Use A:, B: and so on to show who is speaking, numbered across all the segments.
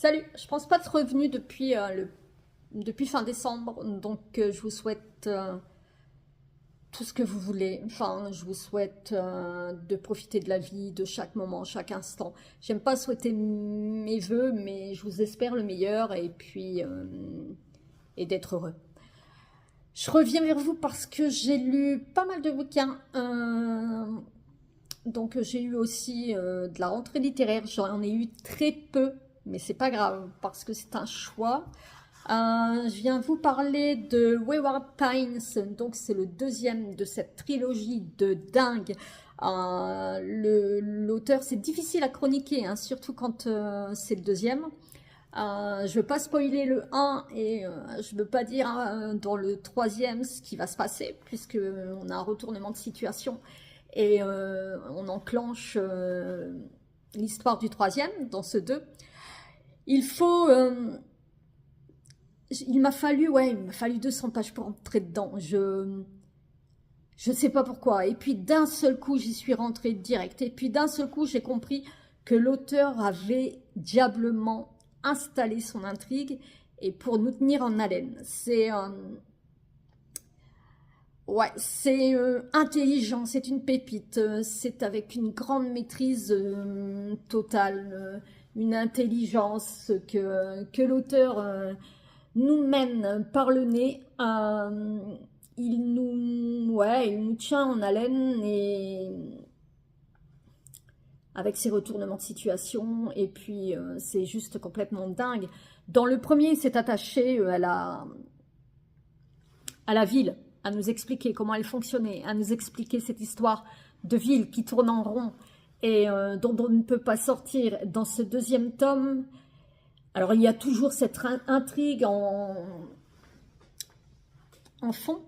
A: Salut, je pense pas être revenue depuis fin décembre, donc je vous souhaite tout ce que vous voulez. Enfin, je vous souhaite de profiter de la vie, de chaque moment, chaque instant. J'aime pas souhaiter mes vœux, mais je vous espère le meilleur et puis et d'être heureux. Je reviens vers vous parce que j'ai lu pas mal de bouquins. Donc j'ai eu aussi de la rentrée littéraire. J'en ai eu très peu, mais c'est pas grave parce que c'est un choix. Je viens vous parler de Wayward Pines, donc c'est le deuxième de cette trilogie de dingue. L'auteur, c'est difficile à chroniquer, hein, surtout quand c'est le deuxième. Je veux pas spoiler le 1 et je veux pas dire dans le troisième ce qui va se passer, puisque on a un retournement de situation et on enclenche l'histoire du troisième dans ce 2. Il m'a fallu 200 pages pour entrer dedans. Je ne sais pas pourquoi. Et puis d'un seul coup, j'y suis rentrée direct. Et puis d'un seul coup, j'ai compris que l'auteur avait diablement installé son intrigue et pour nous tenir en haleine. C'est intelligent, c'est une pépite, c'est avec une grande maîtrise totale, une intelligence que l'auteur nous mène par le nez. Il nous tient en haleine et avec ses retournements de situation, et puis c'est juste complètement dingue. Dans le premier, il s'est attaché à la ville, à nous expliquer comment elle fonctionnait, à nous expliquer cette histoire de ville qui tourne en rond et dont on ne peut pas sortir. Dans ce deuxième tome, alors il y a toujours cette intrigue en fond,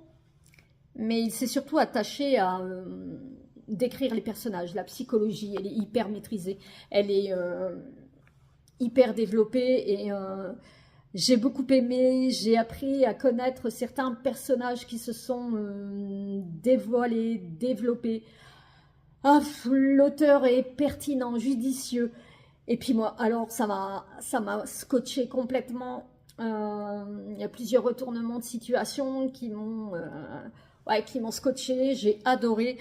A: mais il s'est surtout attaché à décrire les personnages. La psychologie, elle est hyper maîtrisée, elle est hyper développée et j'ai beaucoup aimé. J'ai appris à connaître certains personnages qui se sont dévoilés, développés. L'auteur est pertinent, judicieux. Et puis moi, alors ça m'a scotché complètement. Il y a plusieurs retournements de situation qui m'ont scotché. J'ai adoré.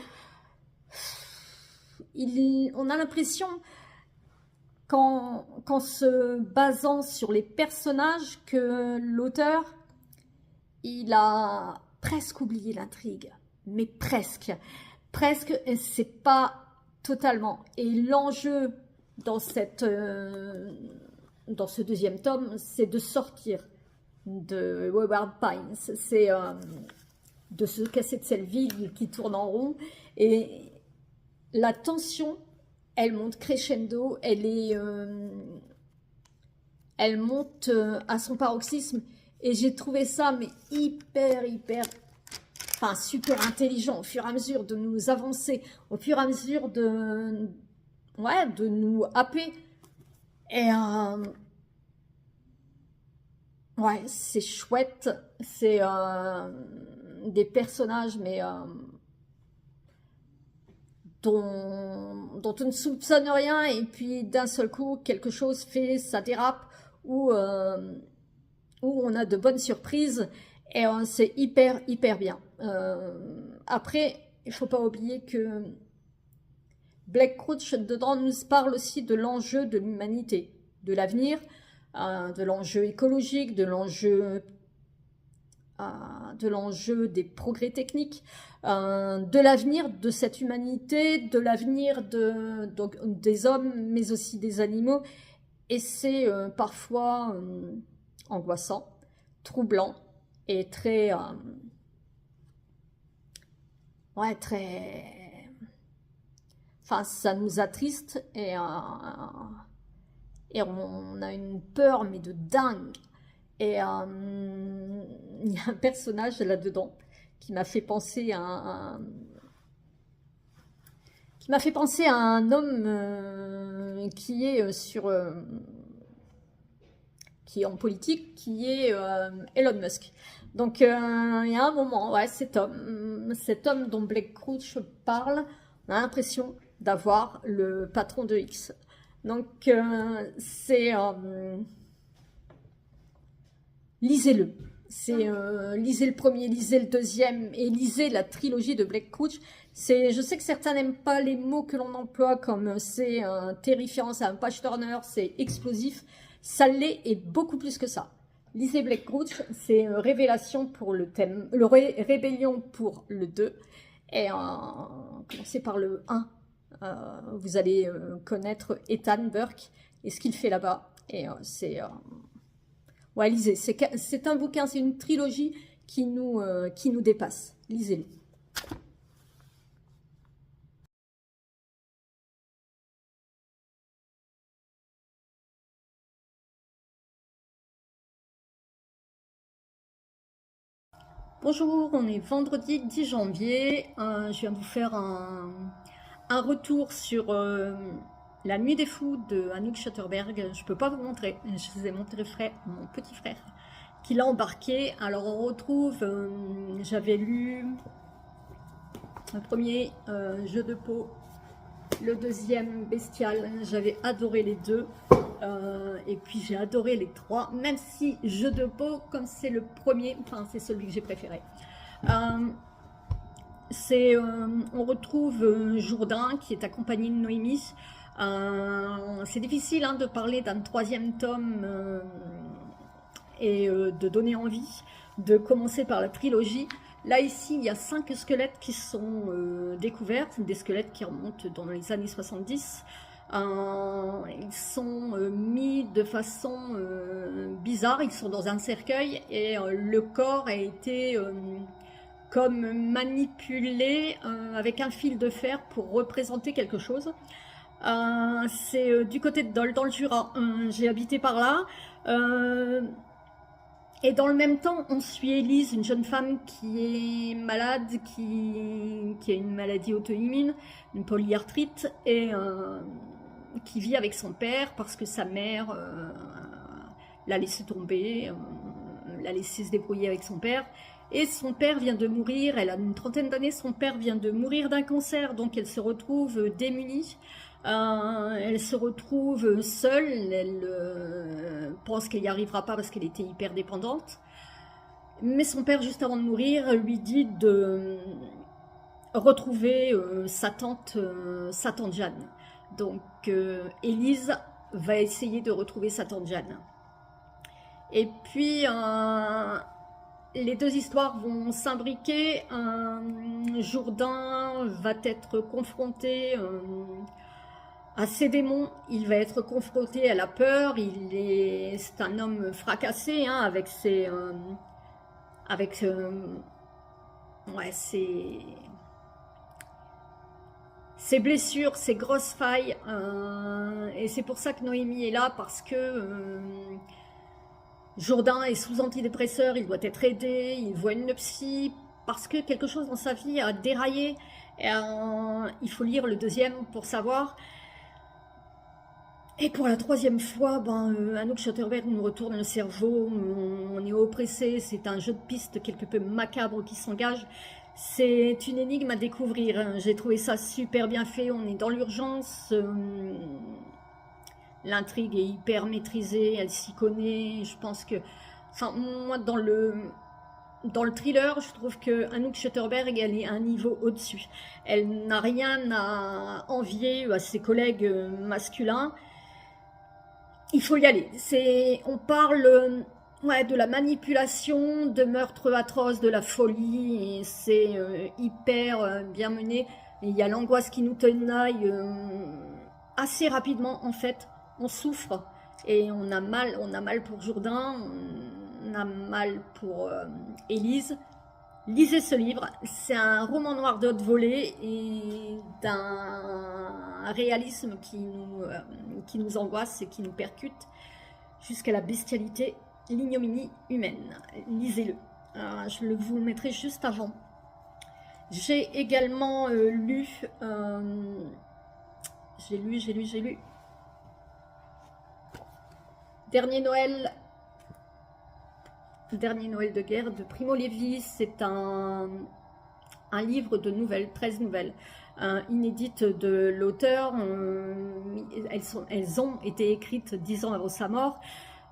A: On a l'impression qu'en se basant sur les personnages que l'auteur, il a presque oublié l'intrigue, mais presque, et c'est pas totalement. Et l'enjeu dans ce deuxième tome, c'est de sortir de Wayward Pines, c'est de se casser de cette ville qui tourne en rond, et la tension, elle monte crescendo, elle monte à son paroxysme, et j'ai trouvé ça mais super intelligent au fur et à mesure de nous avancer, au fur et à mesure de nous happer. Et c'est chouette, c'est des personnages mais dont on ne soupçonne rien, et puis d'un seul coup quelque chose fait, ça dérape, où on a de bonnes surprises, et c'est hyper bien. Après, il faut pas oublier que Blake Crouch dedans nous parle aussi de l'enjeu de l'humanité, de l'avenir, de l'enjeu écologique, de l'enjeu des progrès techniques, de l'avenir de cette humanité, de l'avenir des hommes, mais aussi des animaux. Et c'est parfois angoissant, troublant et très... Enfin, ça nous attriste et on a une peur, mais de dingue. Et il y a un personnage là-dedans qui m'a fait penser à un homme qui est qui est en politique, qui est Elon Musk. Donc il y a un moment, cet homme dont Blake Crouch parle, on a l'impression d'avoir le patron de X. Donc c'est lisez-le. Lisez le premier, lisez le deuxième et lisez la trilogie de Black Crouch. Je sais que certains n'aiment pas les mots que l'on emploie comme c'est terrifiant, c'est un page turner, c'est explosif. Ça l'est et beaucoup plus que ça. Lisez Black Crouch, c'est révélation pour le thème, rébellion pour le 2. Et commencez par le 1. Vous allez connaître Ethan Burke et ce qu'il fait là-bas. Et ouais, lisez. C'est un bouquin, c'est une trilogie qui nous dépasse. Lisez-le. Bonjour, on est vendredi 10 janvier. Je viens de vous faire un retour sur La Nuit des Fous de Anouk Schutterberg. Je ne peux pas vous montrer. Je vous ai montré mon petit frère qui l'a embarqué. Alors on retrouve, j'avais lu le premier Jeu de peau, le deuxième Bestial. J'avais adoré les deux. Et puis j'ai adoré les trois, même si Jeu de peau, comme c'est le premier, enfin c'est celui que j'ai préféré. On retrouve Jourdain qui est accompagné de Noémie. C'est difficile hein, de parler d'un troisième tome et de donner envie de commencer par la trilogie. Là ici il y a 5 squelettes qui sont découverts, des squelettes qui remontent dans les années 70. Ils sont mis de façon bizarre, ils sont dans un cercueil et le corps a été comme manipulé avec un fil de fer pour représenter quelque chose. C'est du côté de Dole, dans le Jura. J'ai habité par là. Et dans le même temps, on suit Élise, une jeune femme qui est malade, qui a une maladie auto-immune, une polyarthrite, et qui vit avec son père parce que sa mère l'a laissé tomber, l'a laissé se débrouiller avec son père. Et son père vient de mourir, elle a une trentaine d'années, son père vient de mourir d'un cancer, donc elle se retrouve démunie. Elle se retrouve seule, elle pense qu'elle n'y arrivera pas parce qu'elle était hyper dépendante. Mais son père, juste avant de mourir, lui dit de retrouver sa tante Jeanne. Donc Élise va essayer de retrouver sa tante Jeanne. Et puis les deux histoires vont s'imbriquer. Jourdain va être confronté à ses démons, il va être confronté à la peur. C'est un homme fracassé hein, avec ses blessures, ses grosses failles. Et c'est pour ça que Noémie est là, parce que Jourdain est sous antidépresseur, il doit être aidé, il voit une psy, parce que quelque chose dans sa vie a déraillé. Il faut lire le deuxième pour savoir. Et pour la troisième fois, Anouk Schutterberg nous retourne le cerveau, on est oppressé, c'est un jeu de piste quelque peu macabre qui s'engage. C'est une énigme à découvrir, j'ai trouvé ça super bien fait, on est dans l'urgence, l'intrigue est hyper maîtrisée, elle s'y connaît, je pense que... Enfin, moi, dans le thriller, je trouve que Anouk Schutterberg, elle est un niveau au-dessus. Elle n'a rien à envier à ses collègues masculins. Il faut y aller. On parle de la manipulation, de meurtres atroces, de la folie, et c'est hyper bien mené. Et il y a l'angoisse qui nous tenaille assez rapidement en fait. On souffre et on a mal pour Jourdain, on a mal pour Élise. Lisez ce livre, c'est un roman noir de haute volée et d'un réalisme qui nous angoisse et qui nous percute jusqu'à la bestialité, l'ignominie humaine. Lisez-le, je vous le mettrai juste avant. J'ai également lu, j'ai lu Dernier Noël de guerre de Primo Levi. C'est un livre de nouvelles, 13 nouvelles inédites de l'auteur. Elles ont été écrites 10 ans avant sa mort.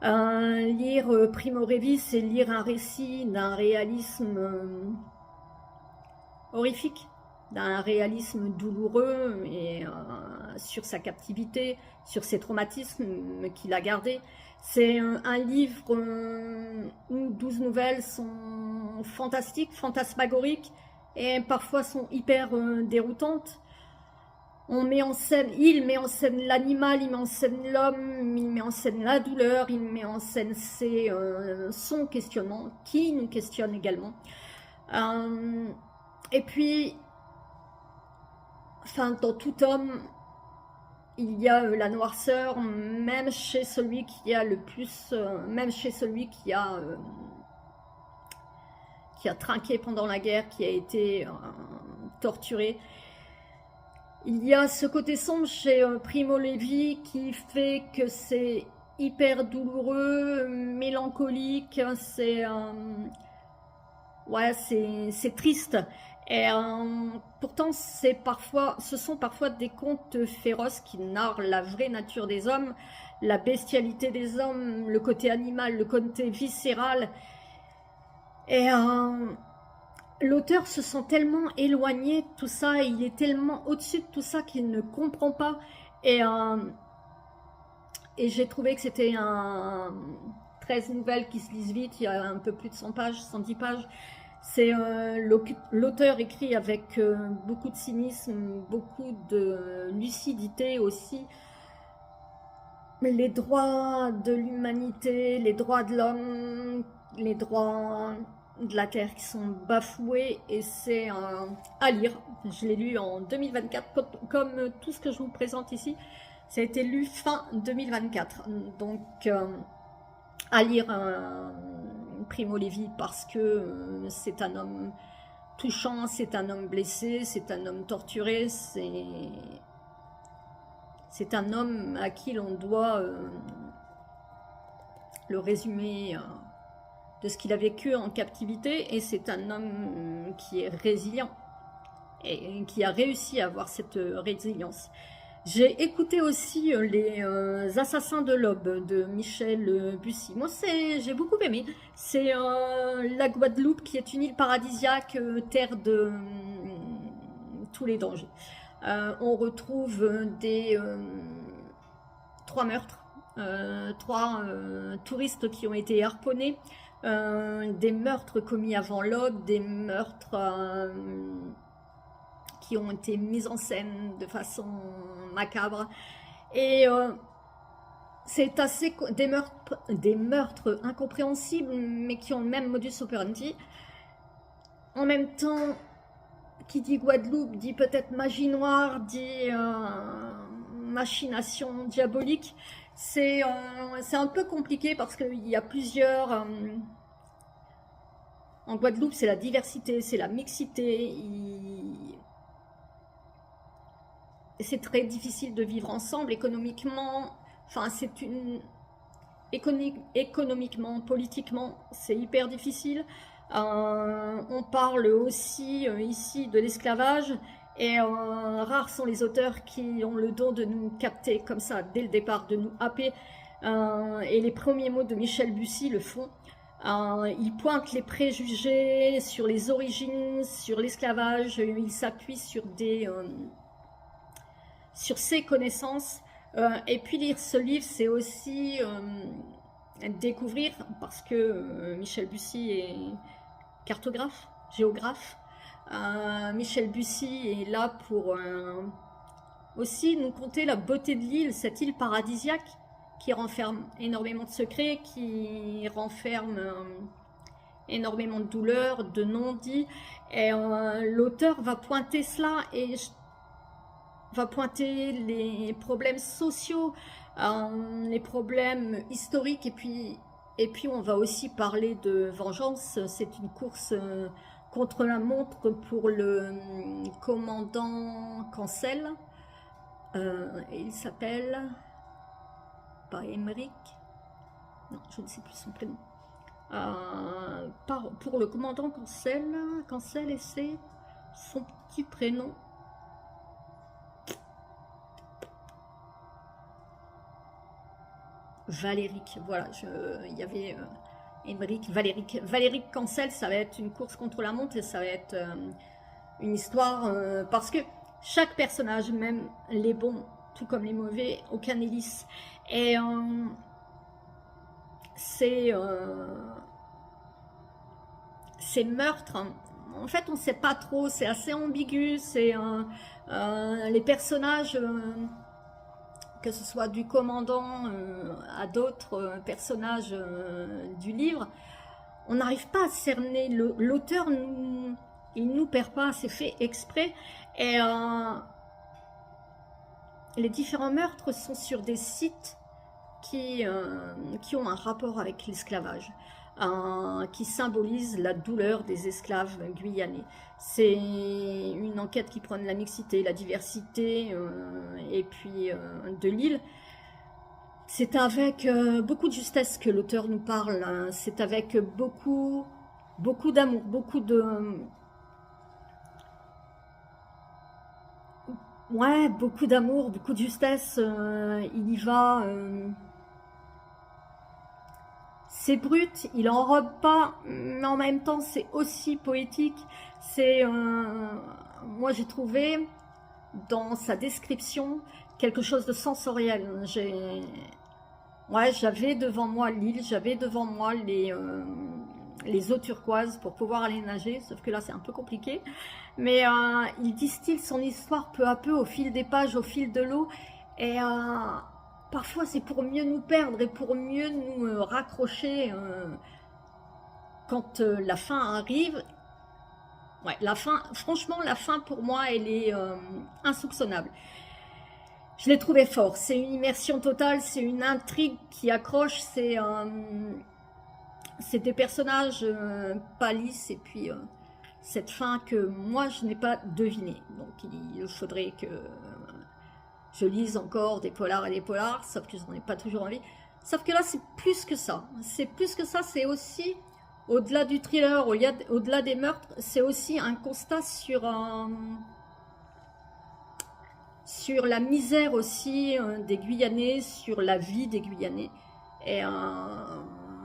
A: Lire Primo Levi, c'est lire un récit d'un réalisme horrifique, d'un réalisme douloureux et sur sa captivité, sur ses traumatismes qu'il a gardés. C'est un livre où 12 nouvelles sont fantastiques, fantasmagoriques et parfois sont hyper déroutantes. On met en scène, il met en scène l'animal, il met en scène l'homme, il met en scène la douleur, il met en scène son questionnement, qui nous questionne également. Et puis, enfin, dans tout homme, il y a la noirceur, même chez celui qui a le plus, même chez celui qui a trinqué pendant la guerre, qui a été torturé. Il y a ce côté sombre chez Primo Levi qui fait que c'est hyper douloureux, mélancolique, ouais, c'est triste. Et pourtant, ce sont parfois des contes féroces qui narrent la vraie nature des hommes, la bestialité des hommes, le côté animal, le côté viscéral. Et l'auteur se sent tellement éloigné de tout ça, il est tellement au-dessus de tout ça qu'il ne comprend pas. Et j'ai trouvé que c'était 13 nouvelles qui se lisent vite, il y a un peu plus de 100 pages, 110 pages. C'est l'auteur écrit avec beaucoup de cynisme, beaucoup de lucidité aussi. Les droits de l'humanité, les droits de l'homme, les droits de la Terre qui sont bafoués, et c'est à lire. Je l'ai lu en 2024, comme tout ce que je vous présente ici. Ça a été lu fin 2024. Donc, à lire Primo Levi parce que c'est un homme touchant, c'est un homme blessé, c'est un homme torturé, c'est un homme à qui l'on doit le résumé de ce qu'il a vécu en captivité, et c'est un homme qui est résilient et qui a réussi à avoir cette résilience. J'ai écouté aussi les Assassins de l'Aube de Michel Bussy. Moi, j'ai beaucoup aimé. C'est la Guadeloupe qui est une île paradisiaque, terre de tous les dangers. On retrouve trois meurtres, trois touristes qui ont été harponnés, des meurtres commis avant l'aube, des meurtres qui ont été mis en scène de façon macabre, et c'est assez des meurtres incompréhensibles, mais qui ont le même modus operandi. En même temps, qui dit Guadeloupe dit peut-être magie noire, dit machination diabolique. C'est un peu compliqué parce qu'il y a plusieurs... en Guadeloupe, c'est la diversité, c'est la mixité. C'est très difficile de vivre ensemble économiquement. Enfin, économiquement, politiquement, c'est hyper difficile. On parle aussi ici de l'esclavage, et rares sont les auteurs qui ont le don de nous capter comme ça dès le départ, de nous happer. Et les premiers mots de Michel Bussy le font. Il pointe les préjugés sur les origines, sur l'esclavage. Il s'appuie sur sur ses connaissances. Et puis lire ce livre, c'est aussi découvrir, parce que Michel Bussy est cartographe, géographe. Michel Bussy est là pour aussi nous conter la beauté de l'île, cette île paradisiaque qui renferme énormément de secrets, qui renferme énormément de douleurs, de non-dits. Et l'auteur va pointer cela, et va pointer les problèmes sociaux, les problèmes historiques, et puis on va aussi parler de vengeance. C'est une course contre la montre pour le commandant Cancel. Il s'appelle pas Émeric, non, je ne sais plus son prénom. Pour le commandant Cancel, et c'est son petit prénom. Valéric. Voilà, il y avait Émeric, Valéric. Valéric Cancel, ça va être une course contre la montre et ça va être une histoire, parce que chaque personnage, même les bons, tout comme les mauvais, aucun n'est lisse. Et ces meurtres, en fait, on ne sait pas trop, c'est assez ambigu, c'est les personnages, que ce soit du commandant à d'autres personnages du livre, on n'arrive pas à cerner. L'auteur, il ne nous perd pas, c'est fait exprès. Et les différents meurtres sont sur des sites qui ont un rapport avec l'esclavage, qui symbolisent la douleur des esclaves guyanais. C'est une enquête qui prône la mixité, la diversité, et puis de l'île. C'est avec beaucoup de justesse que l'auteur nous parle, hein. C'est avec beaucoup d'amour, beaucoup de... Ouais, beaucoup d'amour, beaucoup de justesse. Il y va... c'est brut, il enrobe pas, mais en même temps c'est aussi poétique. C'est, moi j'ai trouvé dans sa description quelque chose de sensoriel. Ouais, j'avais devant moi l'île, j'avais devant moi les eaux turquoises pour pouvoir aller nager, sauf que là c'est un peu compliqué. Mais il distille son histoire peu à peu au fil des pages, au fil de l'eau, et parfois c'est pour mieux nous perdre et pour mieux nous raccrocher quand la fin arrive. Ouais, la fin, franchement, la fin pour moi, elle est insoupçonnable. Je l'ai trouvé fort. C'est une immersion totale, c'est une intrigue qui accroche, c'est des personnages pas lisses et puis cette fin que moi je n'ai pas devinée. Donc il faudrait que je lise encore des polars et des polars, sauf que je n'en ai pas toujours envie. Sauf que là c'est plus que ça. C'est plus que ça, c'est aussi, au-delà du thriller, au-delà des meurtres, c'est aussi un constat sur la misère aussi des Guyanais, sur la vie des Guyanais. Et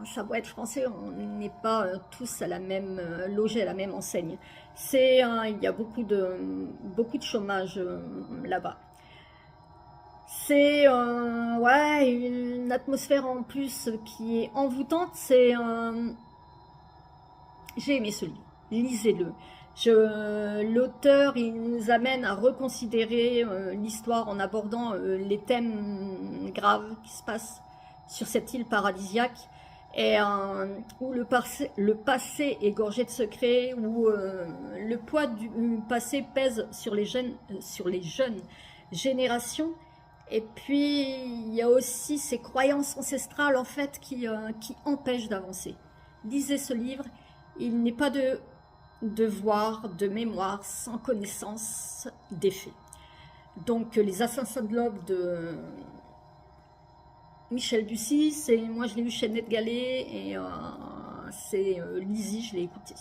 A: ça doit être français, on n'est pas tous à la même, logés à la même enseigne. Il y a beaucoup de chômage là-bas. C'est ouais, une atmosphère en plus qui est envoûtante. J'ai aimé ce livre, lisez-le. L'auteur, il nous amène à reconsidérer l'histoire en abordant les thèmes graves qui se passent sur cette île paradisiaque, et où le passé est gorgé de secrets, où le poids du passé pèse sur les jeunes générations. Et puis il y a aussi ces croyances ancestrales en fait qui empêchent d'avancer. Lisez ce livre, il n'est pas de devoir, de mémoire, sans connaissance des faits. Donc les Assassins de l'Aube de Michel Bussy, moi je l'ai lu chez NetGalley et c'est Lizzie, je l'ai écouté.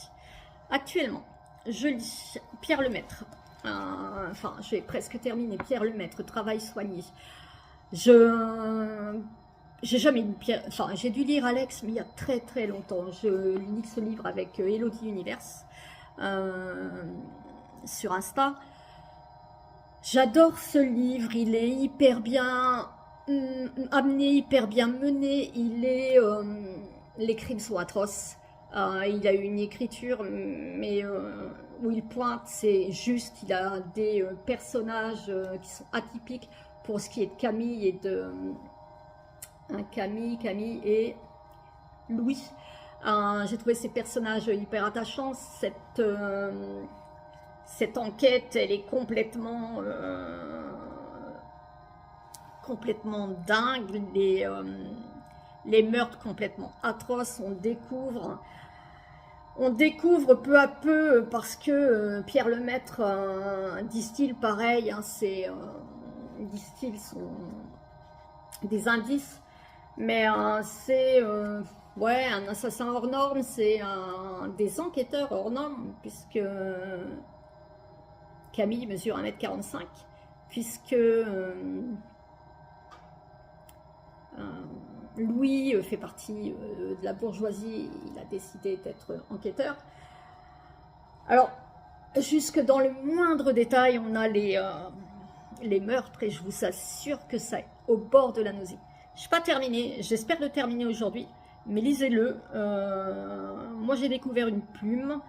A: Actuellement, je lis Pierre Lemaître. Enfin, j'ai presque terminé Pierre Lemaître, Travail soigné. J'ai jamais lu Pierre, enfin j'ai dû lire Alex, mais il y a très très longtemps. Je lis ce livre avec Elodie Universe sur Insta. J'adore ce livre, il est hyper bien amené, hyper bien mené. Les crimes sont atroces. Il a une écriture, mais où il pointe, c'est juste. Il a des personnages qui sont atypiques pour ce qui est de Camille et de Camille et Louis. J'ai trouvé ces personnages hyper attachants. Cette enquête, elle est complètement dingue. Les meurtres complètement atroces. On découvre peu à peu, parce que Pierre Lemaître distille pareil, hein, distille des indices, mais c'est ouais, un assassin hors norme, c'est des enquêteurs hors norme, puisque Camille mesure 1,45 m, puisque Louis fait partie de la bourgeoisie, il a décidé d'être enquêteur. Alors, jusque dans le moindre détail, on a les meurtres, et je vous assure que ça est au bord de la nausée. Je n'ai pas terminé, j'espère le terminer aujourd'hui, mais lisez-le. Moi, j'ai découvert une plume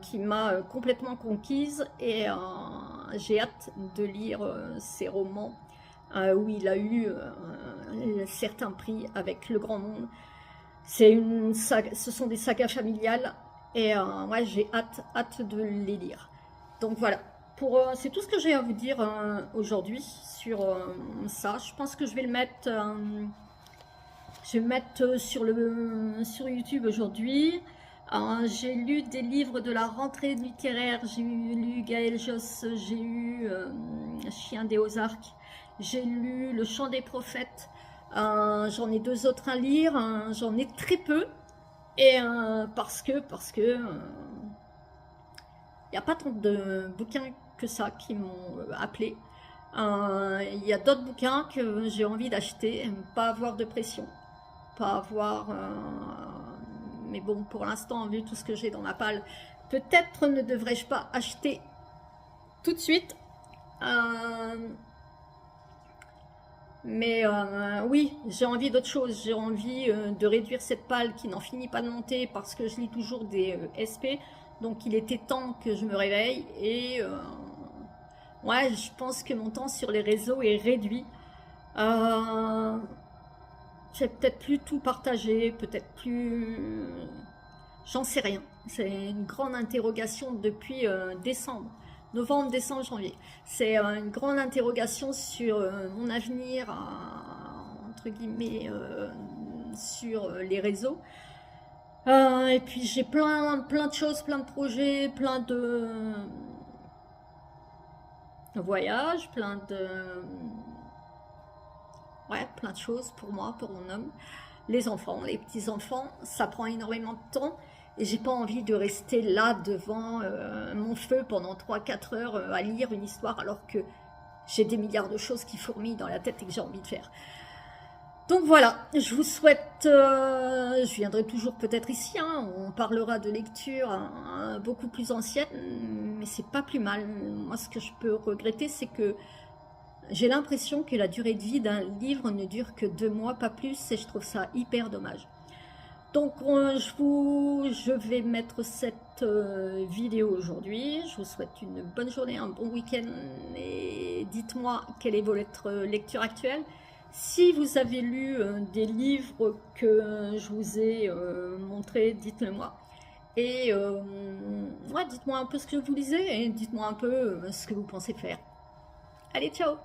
A: qui m'a complètement conquise, et j'ai hâte de lire ses romans où il a eu certains prix avec le grand monde. Ce sont des sagas familiales, et ouais, j'ai hâte de les lire. Donc voilà, c'est tout ce que j'ai à vous dire aujourd'hui sur ça. Je pense que je vais le mettre, sur YouTube aujourd'hui. J'ai lu des livres de la rentrée littéraire, j'ai lu Gaël Josse, j'ai eu Chien des Ozarks, j'ai lu Le Chant des Prophètes, j'en ai 2 autres à lire, j'en ai très peu, et parce que il n'y a pas tant de bouquins que ça qui m'ont appelé. Il y a d'autres bouquins que j'ai envie d'acheter, pas avoir de pression, pas avoir... mais bon, pour l'instant, vu tout ce que j'ai dans ma palle, peut-être ne devrais-je pas acheter tout de suite. Mais oui, j'ai envie d'autre chose. J'ai envie de réduire cette palle qui n'en finit pas de monter parce que je lis toujours des SP. Donc il était temps que je me réveille. Et ouais, je pense que mon temps sur les réseaux est réduit. J'ai peut-être plus tout partagé, peut-être plus... J'en sais rien. C'est une grande interrogation depuis décembre. Novembre, décembre, janvier. C'est une grande interrogation sur mon avenir, entre guillemets, sur les réseaux. Et puis j'ai plein de choses, plein de projets, plein de voyages, ouais, plein de choses pour moi, pour mon homme. Les enfants, les petits-enfants, ça prend énormément de temps. Et j'ai pas envie de rester là devant mon feu pendant 3-4 heures à lire une histoire alors que j'ai des milliards de choses qui fourmillent dans la tête et que j'ai envie de faire. Donc voilà, je vous souhaite, je viendrai toujours peut-être ici, hein, on parlera de lecture beaucoup plus ancienne, mais c'est pas plus mal. Moi, ce que je peux regretter, c'est que j'ai l'impression que la durée de vie d'un livre ne dure que 2 mois, pas plus, et je trouve ça hyper dommage. Donc je vais mettre cette vidéo aujourd'hui. Je vous souhaite une bonne journée, un bon week-end, et dites-moi quelle est votre lecture actuelle. Si vous avez lu des livres que je vous ai montrés, dites-le moi. Et ouais, dites-moi un peu ce que vous lisez et dites-moi un peu ce que vous pensez faire. Allez, ciao!